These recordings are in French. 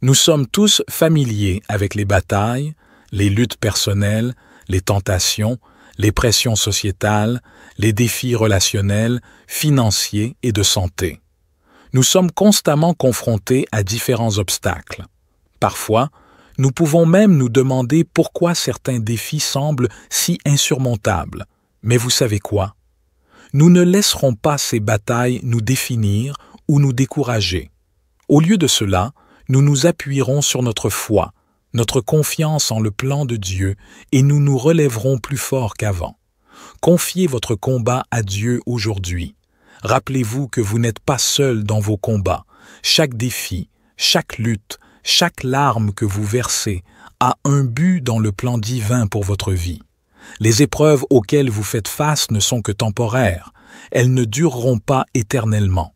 Nous sommes tous familiers avec les batailles, les luttes personnelles, les tentations, les pressions sociétales, les défis relationnels, financiers et de santé. Nous sommes constamment confrontés à différents obstacles. Parfois, nous pouvons même nous demander pourquoi certains défis semblent si insurmontables. Mais vous savez quoi? Nous ne laisserons pas ces batailles nous définir ou nous décourager. Au lieu de cela, nous nous appuierons sur notre foi, notre confiance en le plan de Dieu et nous nous relèverons plus fort qu'avant. Confiez votre combat à Dieu aujourd'hui. Rappelez-vous que vous n'êtes pas seul dans vos combats. Chaque défi, chaque lutte, chaque larme que vous versez a un but dans le plan divin pour votre vie. Les épreuves auxquelles vous faites face ne sont que temporaires. Elles ne dureront pas éternellement.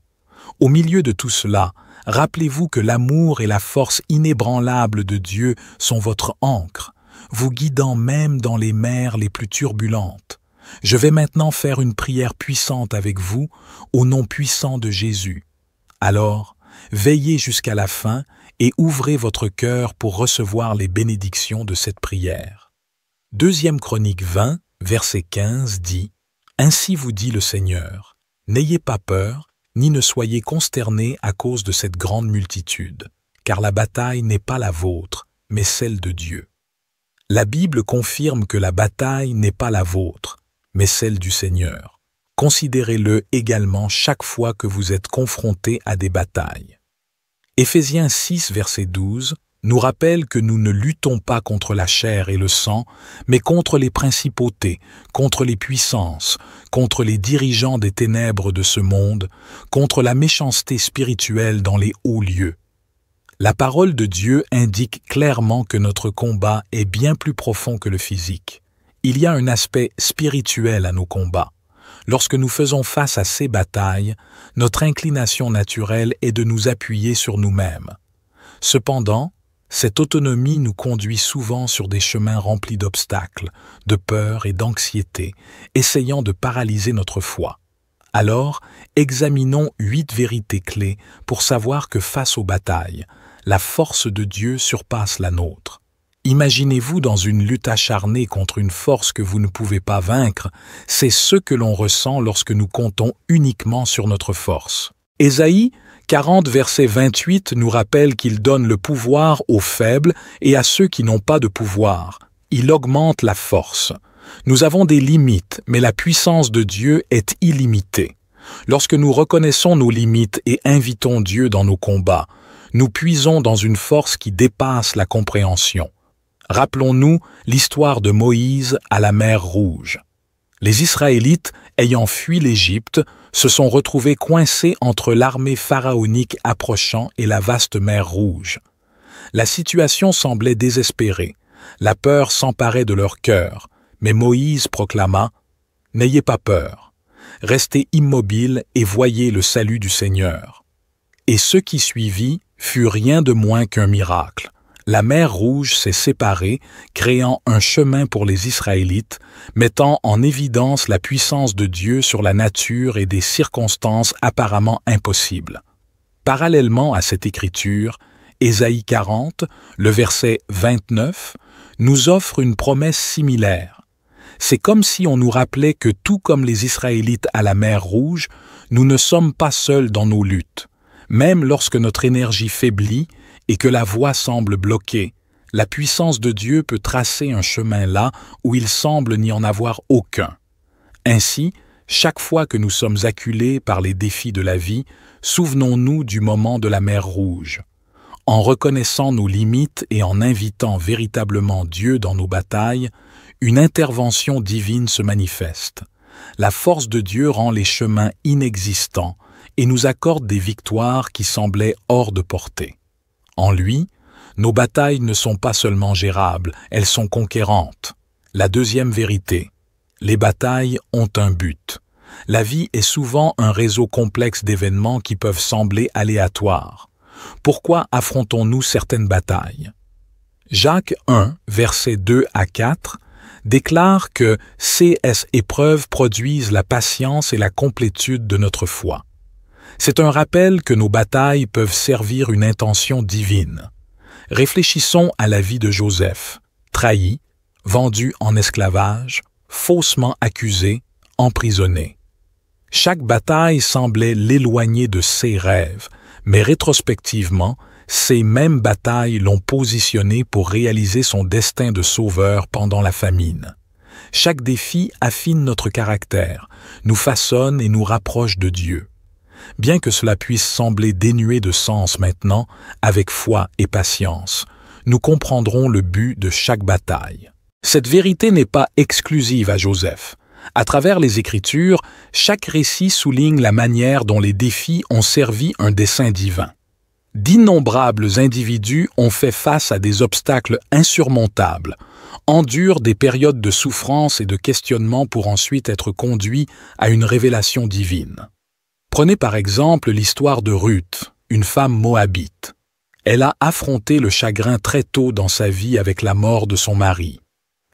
Au milieu de tout cela, rappelez-vous que l'amour et la force inébranlable de Dieu sont votre ancre, vous guidant même dans les mers les plus turbulentes. Je vais maintenant faire une prière puissante avec vous, au nom puissant de Jésus. Alors, veillez jusqu'à la fin et ouvrez votre cœur pour recevoir les bénédictions de cette prière. 2 Chroniques 20, verset 15 dit « Ainsi vous dit le Seigneur, n'ayez pas peur, ni ne soyez consternés à cause de cette grande multitude, car la bataille n'est pas la vôtre, mais celle de Dieu. » La Bible confirme que la bataille n'est pas la vôtre, mais celle du Seigneur. Considérez-le également chaque fois que vous êtes confrontés à des batailles. Éphésiens 6, verset 12, nous rappelle que nous ne luttons pas contre la chair et le sang, mais contre les principautés, contre les puissances, contre les dirigeants des ténèbres de ce monde, contre la méchanceté spirituelle dans les hauts lieux. La parole de Dieu indique clairement que notre combat est bien plus profond que le physique. Il y a un aspect spirituel à nos combats. Lorsque nous faisons face à ces batailles, notre inclination naturelle est de nous appuyer sur nous-mêmes. Cependant, cette autonomie nous conduit souvent sur des chemins remplis d'obstacles, de peur et d'anxiété, essayant de paralyser notre foi. Alors, examinons 8 vérités clés pour savoir que face aux batailles, la force de Dieu surpasse la nôtre. Imaginez-vous dans une lutte acharnée contre une force que vous ne pouvez pas vaincre, c'est ce que l'on ressent lorsque nous comptons uniquement sur notre force. Ésaïe 40, verset 28 nous rappelle qu'il donne le pouvoir aux faibles et à ceux qui n'ont pas de pouvoir. Il augmente la force. Nous avons des limites, mais la puissance de Dieu est illimitée. Lorsque nous reconnaissons nos limites et invitons Dieu dans nos combats, nous puisons dans une force qui dépasse la compréhension. Rappelons-nous l'histoire de Moïse à la mer Rouge. Les Israélites, ayant fui l'Égypte, se sont retrouvés coincés entre l'armée pharaonique approchant et la vaste mer Rouge. La situation semblait désespérée. La peur s'emparait de leur cœur, mais Moïse proclama « N'ayez pas peur, restez immobiles et voyez le salut du Seigneur. » Et ce qui suivit fut rien de moins qu'un miracle. La mer Rouge s'est séparée, créant un chemin pour les Israélites, mettant en évidence la puissance de Dieu sur la nature et des circonstances apparemment impossibles. Parallèlement à cette écriture, Ésaïe 40, le verset 29, nous offre une promesse similaire. C'est comme si on nous rappelait que tout comme les Israélites à la mer Rouge, nous ne sommes pas seuls dans nos luttes. Même lorsque notre énergie faiblit et que la voie semble bloquée, la puissance de Dieu peut tracer un chemin là où il semble n'y en avoir aucun. Ainsi, chaque fois que nous sommes acculés par les défis de la vie, souvenons-nous du moment de la mer Rouge. En reconnaissant nos limites et en invitant véritablement Dieu dans nos batailles, une intervention divine se manifeste. La force de Dieu rend les chemins inexistants et nous accorde des victoires qui semblaient hors de portée. En lui, nos batailles ne sont pas seulement gérables, elles sont conquérantes. La deuxième vérité, les batailles ont un but. La vie est souvent un réseau complexe d'événements qui peuvent sembler aléatoires. Pourquoi affrontons-nous certaines batailles? Jacques 1, versets 2 à 4, déclare que ces épreuves produisent la patience et la complétude de notre foi. C'est un rappel que nos batailles peuvent servir une intention divine. Réfléchissons à la vie de Joseph, trahi, vendu en esclavage, faussement accusé, emprisonné. Chaque bataille semblait l'éloigner de ses rêves, mais rétrospectivement, ces mêmes batailles l'ont positionné pour réaliser son destin de sauveur pendant la famine. Chaque défi affine notre caractère, nous façonne et nous rapproche de Dieu. Bien que cela puisse sembler dénué de sens maintenant, avec foi et patience, nous comprendrons le but de chaque bataille. Cette vérité n'est pas exclusive à Joseph. À travers les Écritures, chaque récit souligne la manière dont les défis ont servi un dessein divin. D'innombrables individus ont fait face à des obstacles insurmontables, endurent des périodes de souffrance et de questionnement pour ensuite être conduits à une révélation divine. Prenez par exemple l'histoire de Ruth, une femme moabite. Elle a affronté le chagrin très tôt dans sa vie avec la mort de son mari.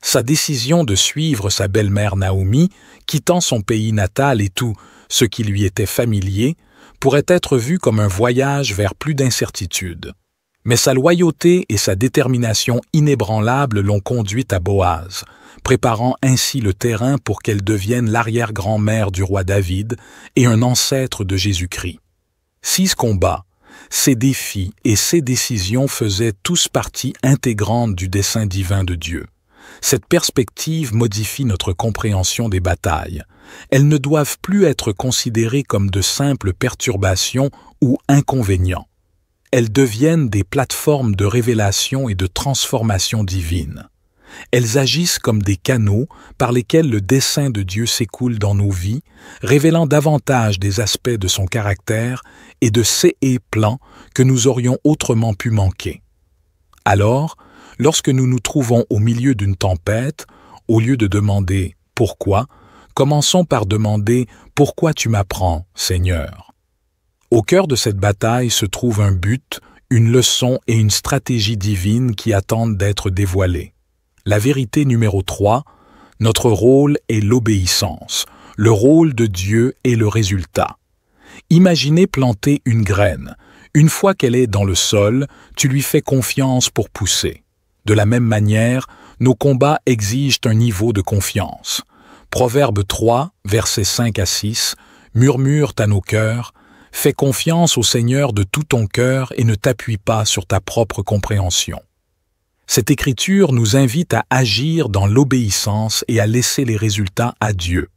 Sa décision de suivre sa belle-mère Naomi, quittant son pays natal et tout ce qui lui était familier, pourrait être vue comme un voyage vers plus d'incertitude. Mais sa loyauté et sa détermination inébranlable l'ont conduite à Boaz, préparant ainsi le terrain pour qu'elle devienne l'arrière-grand-mère du roi David et un ancêtre de Jésus-Christ. 6 combats, ces défis et ces décisions faisaient tous partie intégrante du dessein divin de Dieu. Cette perspective modifie notre compréhension des batailles. Elles ne doivent plus être considérées comme de simples perturbations ou inconvénients. Elles deviennent des plateformes de révélation et de transformation divine. Elles agissent comme des canaux par lesquels le dessein de Dieu s'écoule dans nos vies, révélant davantage des aspects de son caractère et de ses plans que nous aurions autrement pu manquer. Alors, lorsque nous nous trouvons au milieu d'une tempête, au lieu de demander « Pourquoi ?», commençons par demander « Pourquoi tu m'apprends, Seigneur ?» Au cœur de cette bataille se trouve un but, une leçon et une stratégie divine qui attendent d'être dévoilées. La vérité numéro 3, notre rôle est l'obéissance. Le rôle de Dieu est le résultat. Imaginez planter une graine. Une fois qu'elle est dans le sol, tu lui fais confiance pour pousser. De la même manière, nos combats exigent un niveau de confiance. Proverbe 3, versets 5 à 6, murmure à nos cœurs, « Fais confiance au Seigneur de tout ton cœur et ne t'appuie pas sur ta propre compréhension. » Cette écriture nous invite à agir dans l'obéissance et à laisser les résultats à Dieu.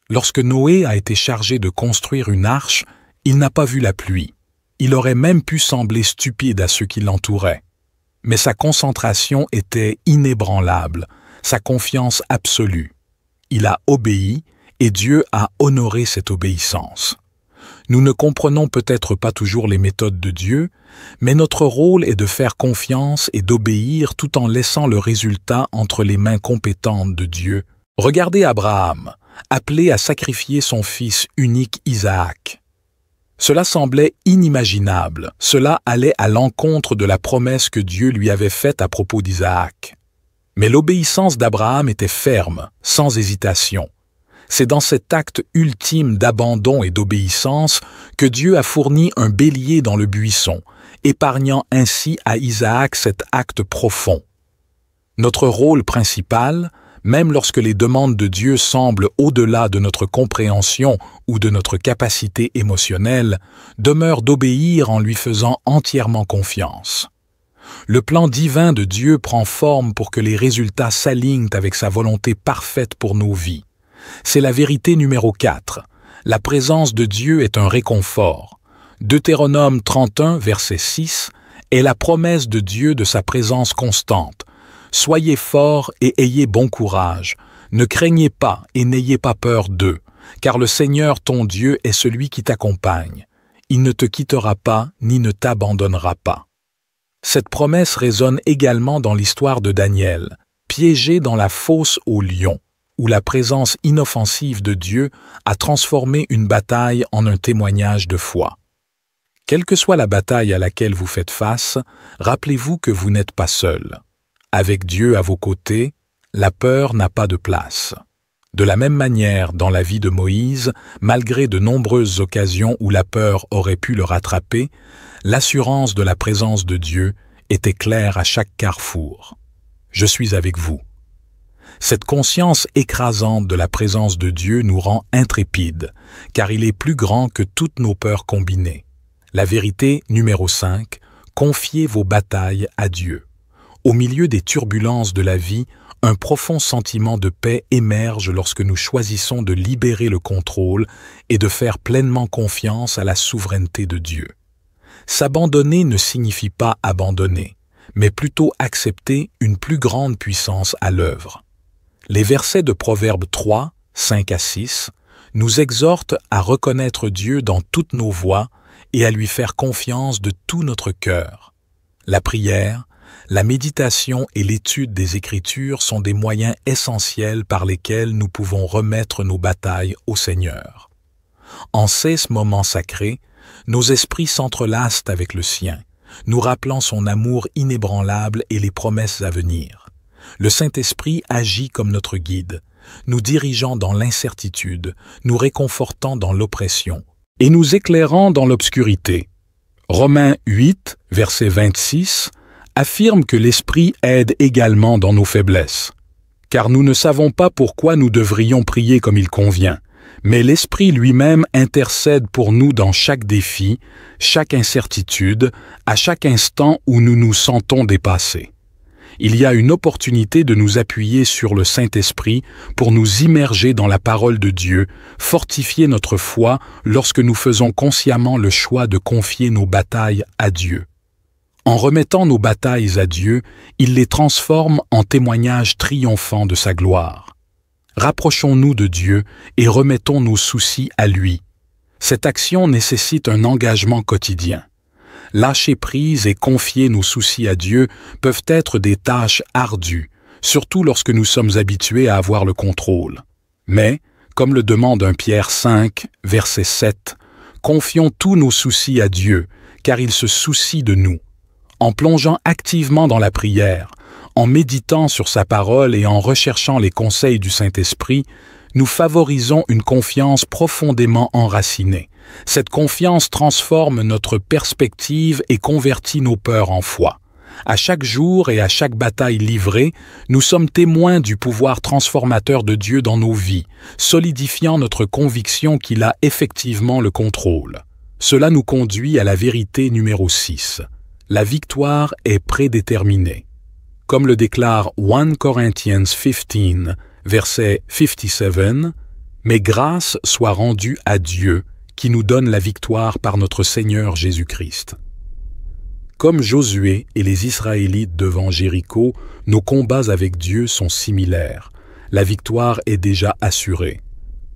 Lorsque Noé a été chargé de construire une arche, il n'a pas vu la pluie. Il aurait même pu sembler stupide à ceux qui l'entouraient. Mais sa concentration était inébranlable, sa confiance absolue. Il a obéi et Dieu a honoré cette obéissance. Nous ne comprenons peut-être pas toujours les méthodes de Dieu, mais notre rôle est de faire confiance et d'obéir tout en laissant le résultat entre les mains compétentes de Dieu. Regardez Abraham, appelé à sacrifier son fils unique Isaac. Cela semblait inimaginable, cela allait à l'encontre de la promesse que Dieu lui avait faite à propos d'Isaac. Mais l'obéissance d'Abraham était ferme, sans hésitation. C'est dans cet acte ultime d'abandon et d'obéissance que Dieu a fourni un bélier dans le buisson, épargnant ainsi à Isaac cet acte profond. Notre rôle principal, même lorsque les demandes de Dieu semblent au-delà de notre compréhension ou de notre capacité émotionnelle, demeure d'obéir en lui faisant entièrement confiance. Le plan divin de Dieu prend forme pour que les résultats s'alignent avec sa volonté parfaite pour nos vies. C'est la vérité numéro 4. La présence de Dieu est un réconfort. Deutéronome 31, verset 6, est la promesse de Dieu de sa présence constante. Soyez forts et ayez bon courage. Ne craignez pas et n'ayez pas peur d'eux, car le Seigneur ton Dieu est celui qui t'accompagne. Il ne te quittera pas ni ne t'abandonnera pas. Cette promesse résonne également dans l'histoire de Daniel, piégé dans la fosse aux lions, où la présence inoffensive de Dieu a transformé une bataille en un témoignage de foi. Quelle que soit la bataille à laquelle vous faites face, rappelez-vous que vous n'êtes pas seul. Avec Dieu à vos côtés, la peur n'a pas de place. De la même manière, dans la vie de Moïse, malgré de nombreuses occasions où la peur aurait pu le rattraper, l'assurance de la présence de Dieu était clair à chaque carrefour. Je suis avec vous. Cette conscience écrasante de la présence de Dieu nous rend intrépides, car il est plus grand que toutes nos peurs combinées. La vérité numéro 5, confiez vos batailles à Dieu. Au milieu des turbulences de la vie, un profond sentiment de paix émerge lorsque nous choisissons de libérer le contrôle et de faire pleinement confiance à la souveraineté de Dieu. S'abandonner ne signifie pas abandonner, mais plutôt accepter une plus grande puissance à l'œuvre. Les versets de Proverbes 3, 5 à 6, nous exhortent à reconnaître Dieu dans toutes nos voies et à lui faire confiance de tout notre cœur. La prière, la méditation et l'étude des Écritures sont des moyens essentiels par lesquels nous pouvons remettre nos batailles au Seigneur. En ces moments sacrés, nos esprits s'entrelacent avec le sien, nous rappelant son amour inébranlable et les promesses à venir. Le Saint-Esprit agit comme notre guide, nous dirigeant dans l'incertitude, nous réconfortant dans l'oppression et nous éclairant dans l'obscurité. Romains 8, verset 26, affirme que l'Esprit aide également dans nos faiblesses. Car nous ne savons pas pourquoi nous devrions prier comme il convient, mais l'Esprit lui-même intercède pour nous dans chaque défi, chaque incertitude, à chaque instant où nous nous sentons dépassés. Il y a une opportunité de nous appuyer sur le Saint-Esprit pour nous immerger dans la parole de Dieu, fortifier notre foi lorsque nous faisons consciemment le choix de confier nos batailles à Dieu. En remettant nos batailles à Dieu, il les transforme en témoignages triomphants de sa gloire. Rapprochons-nous de Dieu et remettons nos soucis à lui. Cette action nécessite un engagement quotidien. Lâcher prise et confier nos soucis à Dieu peuvent être des tâches ardues, surtout lorsque nous sommes habitués à avoir le contrôle. Mais, comme le demande 1 Pierre 5, verset 7, confions tous nos soucis à Dieu, car il se soucie de nous. En plongeant activement dans la prière, en méditant sur sa parole et en recherchant les conseils du Saint-Esprit, nous favorisons une confiance profondément enracinée. Cette confiance transforme notre perspective et convertit nos peurs en foi. À chaque jour et à chaque bataille livrée, nous sommes témoins du pouvoir transformateur de Dieu dans nos vies, solidifiant notre conviction qu'il a effectivement le contrôle. Cela nous conduit à la vérité numéro 6. La victoire est prédéterminée. Comme le déclare 1 Corinthians 15, verset 57, « Mais grâce soit rendue à Dieu, qui nous donne la victoire par notre Seigneur Jésus-Christ. » Comme Josué et les Israélites devant Jéricho, nos combats avec Dieu sont similaires. La victoire est déjà assurée.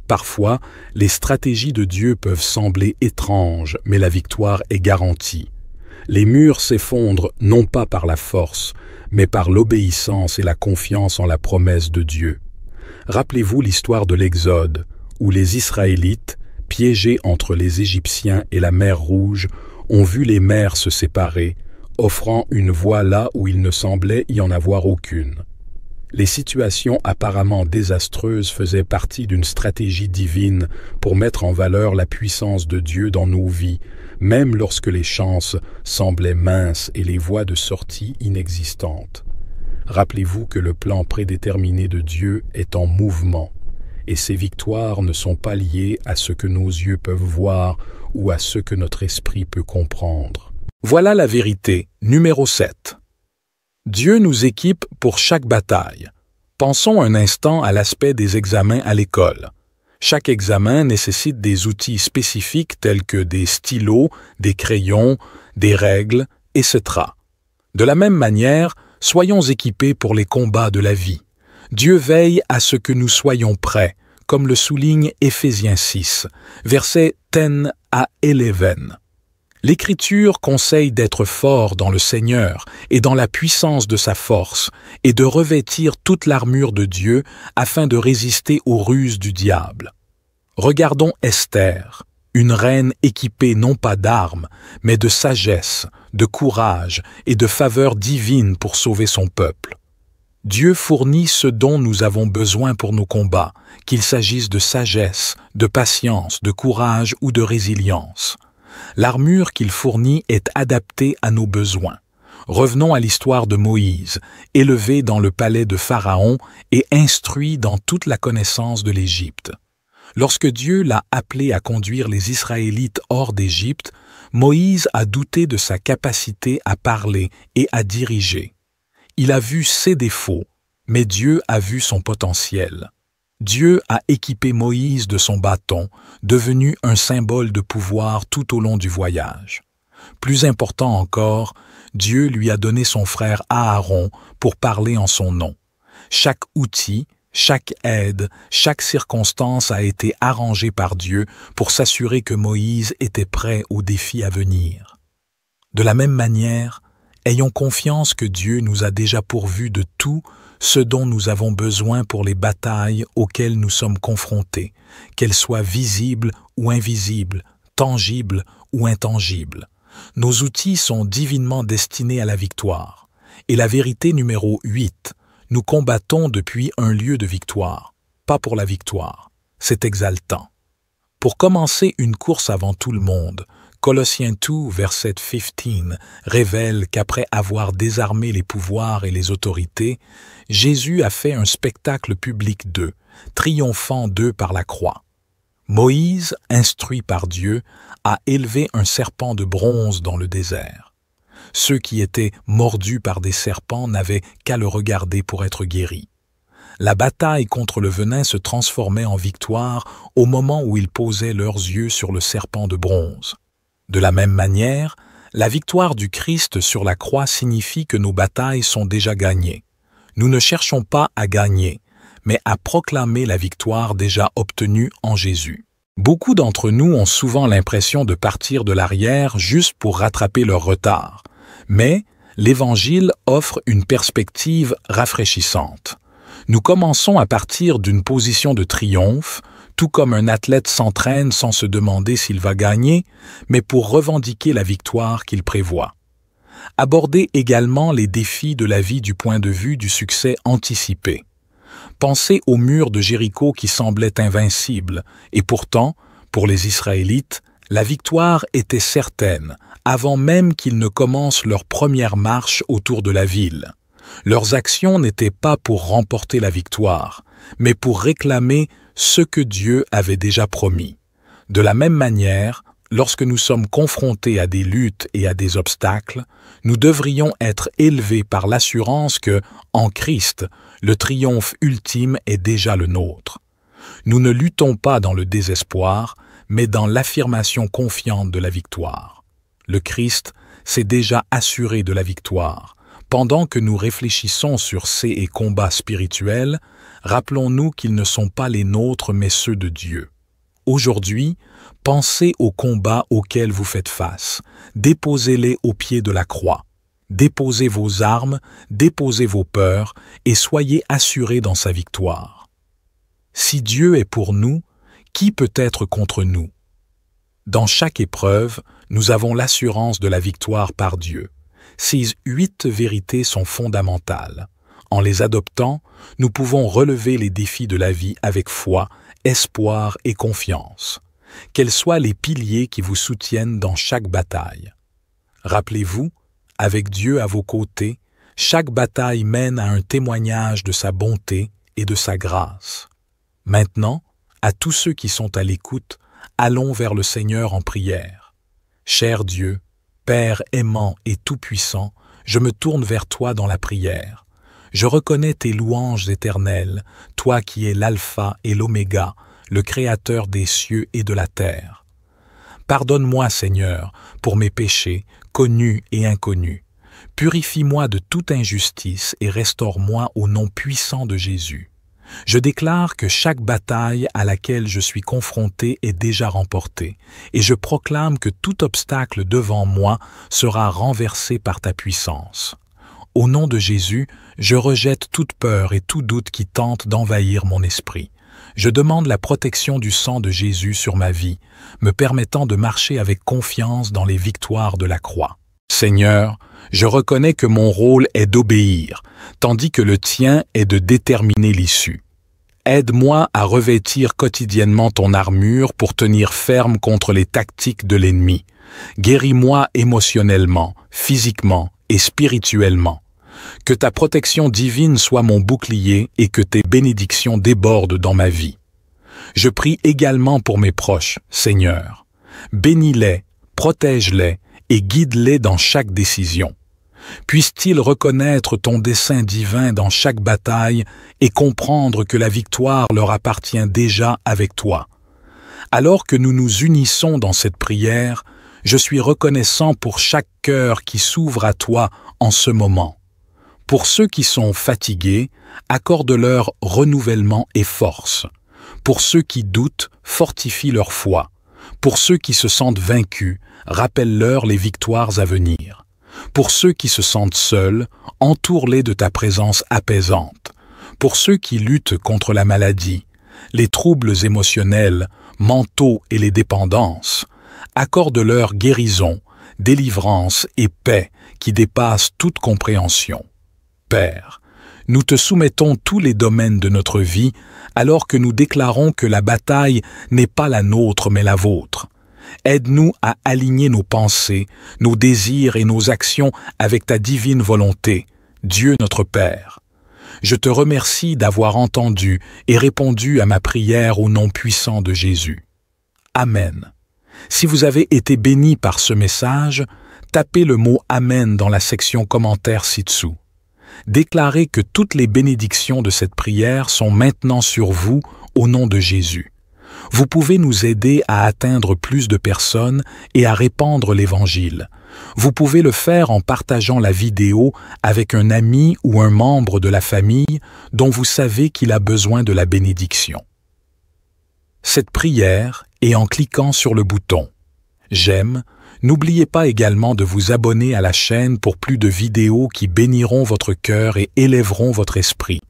Parfois, les stratégies de Dieu peuvent sembler étranges, mais la victoire est garantie. Les murs s'effondrent non pas par la force, mais par l'obéissance et la confiance en la promesse de Dieu. Rappelez-vous l'histoire de l'Exode, où les Israélites, piégés entre les Égyptiens et la mer Rouge, ont vu les mers se séparer, offrant une voie là où il ne semblait y en avoir aucune. Les situations apparemment désastreuses faisaient partie d'une stratégie divine pour mettre en valeur la puissance de Dieu dans nos vies, même lorsque les chances semblaient minces et les voies de sortie inexistantes. Rappelez-vous que le plan prédéterminé de Dieu est en mouvement, et ses victoires ne sont pas liées à ce que nos yeux peuvent voir ou à ce que notre esprit peut comprendre. Voilà la vérité, numéro 7. Dieu nous équipe pour chaque bataille. Pensons un instant à l'aspect des examens à l'école. Chaque examen nécessite des outils spécifiques tels que des stylos, des crayons, des règles, etc. De la même manière, soyons équipés pour les combats de la vie. Dieu veille à ce que nous soyons prêts, comme le souligne Éphésiens 6, versets 10 à 11. L'Écriture conseille d'être fort dans le Seigneur et dans la puissance de sa force, et de revêtir toute l'armure de Dieu afin de résister aux ruses du diable. Regardons Esther, une reine équipée non pas d'armes, mais de sagesse, de courage et de faveur divine pour sauver son peuple. Dieu fournit ce dont nous avons besoin pour nos combats, qu'il s'agisse de sagesse, de patience, de courage ou de résilience. L'armure qu'il fournit est adaptée à nos besoins. Revenons à l'histoire de Moïse, élevé dans le palais de Pharaon et instruit dans toute la connaissance de l'Égypte. Lorsque Dieu l'a appelé à conduire les Israélites hors d'Égypte, Moïse a douté de sa capacité à parler et à diriger. Il a vu ses défauts, mais Dieu a vu son potentiel. Dieu a équipé Moïse de son bâton, devenu un symbole de pouvoir tout au long du voyage. Plus important encore, Dieu lui a donné son frère Aaron pour parler en son nom. Chaque outil, chaque aide, chaque circonstance a été arrangée par Dieu pour s'assurer que Moïse était prêt aux défis à venir. De la même manière, ayons confiance que Dieu nous a déjà pourvus de tout ce dont nous avons besoin pour les batailles auxquelles nous sommes confrontés, qu'elles soient visibles ou invisibles, tangibles ou intangibles. Nos outils sont divinement destinés à la victoire. Et la vérité numéro 8, nous combattons depuis un lieu de victoire, pas pour la victoire. C'est exaltant. Pour commencer une course avant tout le monde, Colossiens 2, verset 15, révèle qu'après avoir désarmé les pouvoirs et les autorités, Jésus a fait un spectacle public d'eux, triomphant d'eux par la croix. Moïse, instruit par Dieu, a élevé un serpent de bronze dans le désert. Ceux qui étaient mordus par des serpents n'avaient qu'à le regarder pour être guéris. La bataille contre le venin se transformait en victoire au moment où ils posaient leurs yeux sur le serpent de bronze. De la même manière, la victoire du Christ sur la croix signifie que nos batailles sont déjà gagnées. Nous ne cherchons pas à gagner, mais à proclamer la victoire déjà obtenue en Jésus. Beaucoup d'entre nous ont souvent l'impression de partir de l'arrière juste pour rattraper leur retard, mais l'Évangile offre une perspective rafraîchissante. Nous commençons à partir d'une position de triomphe, tout comme un athlète s'entraîne sans se demander s'il va gagner, mais pour revendiquer la victoire qu'il prévoit. Abordez également les défis de la vie du point de vue du succès anticipé. Pensez au mur de Jéricho qui semblait invincible, et pourtant, pour les Israélites, la victoire était certaine, avant même qu'ils ne commencent leur première marche autour de la ville. Leurs actions n'étaient pas pour remporter la victoire, mais pour réclamer ce que Dieu avait déjà promis. De la même manière, lorsque nous sommes confrontés à des luttes et à des obstacles, nous devrions être élevés par l'assurance que, en Christ, le triomphe ultime est déjà le nôtre. Nous ne luttons pas dans le désespoir, mais dans l'affirmation confiante de la victoire. Le Christ s'est déjà assuré de la victoire. Pendant que nous réfléchissons sur ces combats spirituels, rappelons-nous qu'ils ne sont pas les nôtres mais ceux de Dieu. Aujourd'hui, pensez aux combats auxquels vous faites face. Déposez-les au pied de la croix. Déposez vos armes, déposez vos peurs et soyez assurés dans sa victoire. Si Dieu est pour nous, qui peut être contre nous? Dans chaque épreuve, nous avons l'assurance de la victoire par Dieu. Ces 8 vérités sont fondamentales. En les adoptant, nous pouvons relever les défis de la vie avec foi, espoir et confiance. Quels soient les piliers qui vous soutiennent dans chaque bataille. Rappelez-vous, avec Dieu à vos côtés, chaque bataille mène à un témoignage de sa bonté et de sa grâce. Maintenant, à tous ceux qui sont à l'écoute, allons vers le Seigneur en prière. Cher Dieu, Père aimant et tout-puissant, je me tourne vers toi dans la prière. Je reconnais tes louanges éternelles, toi qui es l'alpha et l'oméga, le créateur des cieux et de la terre. Pardonne-moi, Seigneur, pour mes péchés, connus et inconnus. Purifie-moi de toute injustice et restaure-moi au nom puissant de Jésus. Je déclare que chaque bataille à laquelle je suis confronté est déjà remportée, et je proclame que tout obstacle devant moi sera renversé par ta puissance. Au nom de Jésus, je rejette toute peur et tout doute qui tente d'envahir mon esprit. Je demande la protection du sang de Jésus sur ma vie, me permettant de marcher avec confiance dans les victoires de la croix. Seigneur, je reconnais que mon rôle est d'obéir, tandis que le tien est de déterminer l'issue. Aide-moi à revêtir quotidiennement ton armure pour tenir ferme contre les tactiques de l'ennemi. Guéris-moi émotionnellement, physiquement et spirituellement. Que ta protection divine soit mon bouclier et que tes bénédictions débordent dans ma vie. Je prie également pour mes proches, Seigneur. Bénis-les, protège-les et guide-les dans chaque décision. Puissent-ils reconnaître ton dessein divin dans chaque bataille et comprendre que la victoire leur appartient déjà avec toi. Alors que nous nous unissons dans cette prière, je suis reconnaissant pour chaque cœur qui s'ouvre à toi en ce moment. Pour ceux qui sont fatigués, accorde-leur renouvellement et force. Pour ceux qui doutent, fortifie leur foi. Pour ceux qui se sentent vaincus, rappelle-leur les victoires à venir. Pour ceux qui se sentent seuls, entoure-les de ta présence apaisante. Pour ceux qui luttent contre la maladie, les troubles émotionnels, mentaux et les dépendances, accorde-leur guérison, délivrance et paix qui dépassent toute compréhension. Père, nous te soumettons tous les domaines de notre vie alors que nous déclarons que la bataille n'est pas la nôtre mais la vôtre. Aide-nous à aligner nos pensées, nos désirs et nos actions avec ta divine volonté, Dieu notre Père. Je te remercie d'avoir entendu et répondu à ma prière au nom puissant de Jésus. Amen. Si vous avez été béni par ce message, tapez le mot « Amen » dans la section commentaires ci-dessous. Déclarez que toutes les bénédictions de cette prière sont maintenant sur vous au nom de Jésus. Vous pouvez nous aider à atteindre plus de personnes et à répandre l'Évangile. Vous pouvez le faire en partageant la vidéo avec un ami ou un membre de la famille dont vous savez qu'il a besoin de la bénédiction. Cette prière est en cliquant sur le bouton « J'aime ». N'oubliez pas également de vous abonner à la chaîne pour plus de vidéos qui béniront votre cœur et élèveront votre esprit.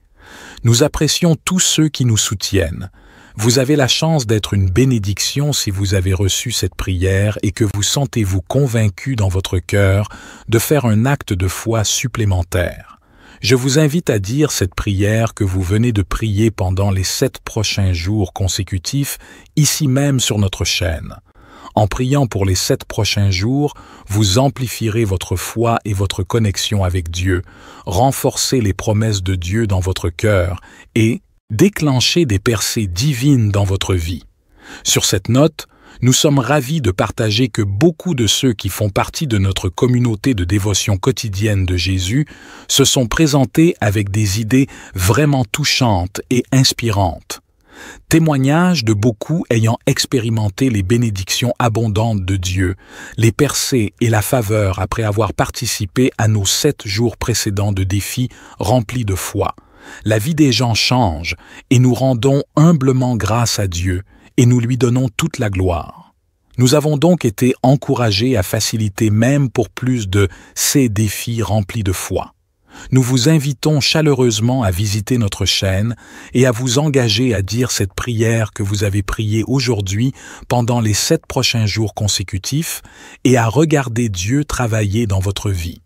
Nous apprécions tous ceux qui nous soutiennent. Vous avez la chance d'être une bénédiction si vous avez reçu cette prière et que vous sentez-vous convaincu dans votre cœur de faire un acte de foi supplémentaire. Je vous invite à dire cette prière que vous venez de prier pendant les 7 prochains jours consécutifs, ici même sur notre chaîne. En priant pour les 7 prochains jours, vous amplifierez votre foi et votre connexion avec Dieu, renforcez les promesses de Dieu dans votre cœur et déclenchez des percées divines dans votre vie. Sur cette note, nous sommes ravis de partager que beaucoup de ceux qui font partie de notre communauté de dévotion quotidienne de Jésus se sont présentés avec des idées vraiment touchantes et inspirantes. Témoignage de beaucoup ayant expérimenté les bénédictions abondantes de Dieu, les percées et la faveur après avoir participé à nos 7 jours précédents de défis remplis de foi. La vie des gens change et nous rendons humblement grâce à Dieu et nous lui donnons toute la gloire. Nous avons donc été encouragés à faciliter même pour plus de ces défis remplis de foi. Nous vous invitons chaleureusement à visiter notre chaîne et à vous engager à dire cette prière que vous avez priée aujourd'hui pendant les 7 prochains jours consécutifs et à regarder Dieu travailler dans votre vie.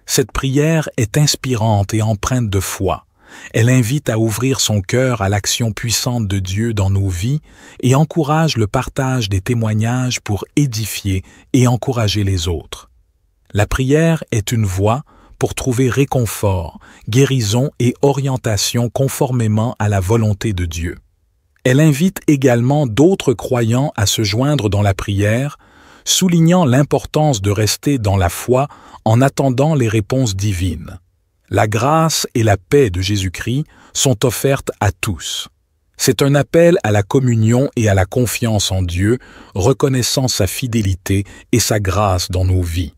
Cette prière est inspirante et empreinte de foi. Elle invite à ouvrir son cœur à l'action puissante de Dieu dans nos vies et encourage le partage des témoignages pour édifier et encourager les autres. La prière est une voie pour trouver réconfort, guérison et orientation conformément à la volonté de Dieu. Elle invite également d'autres croyants à se joindre dans la prière, soulignant l'importance de rester dans la foi en attendant les réponses divines. La grâce et la paix de Jésus-Christ sont offertes à tous. C'est un appel à la communion et à la confiance en Dieu, reconnaissant sa fidélité et sa grâce dans nos vies.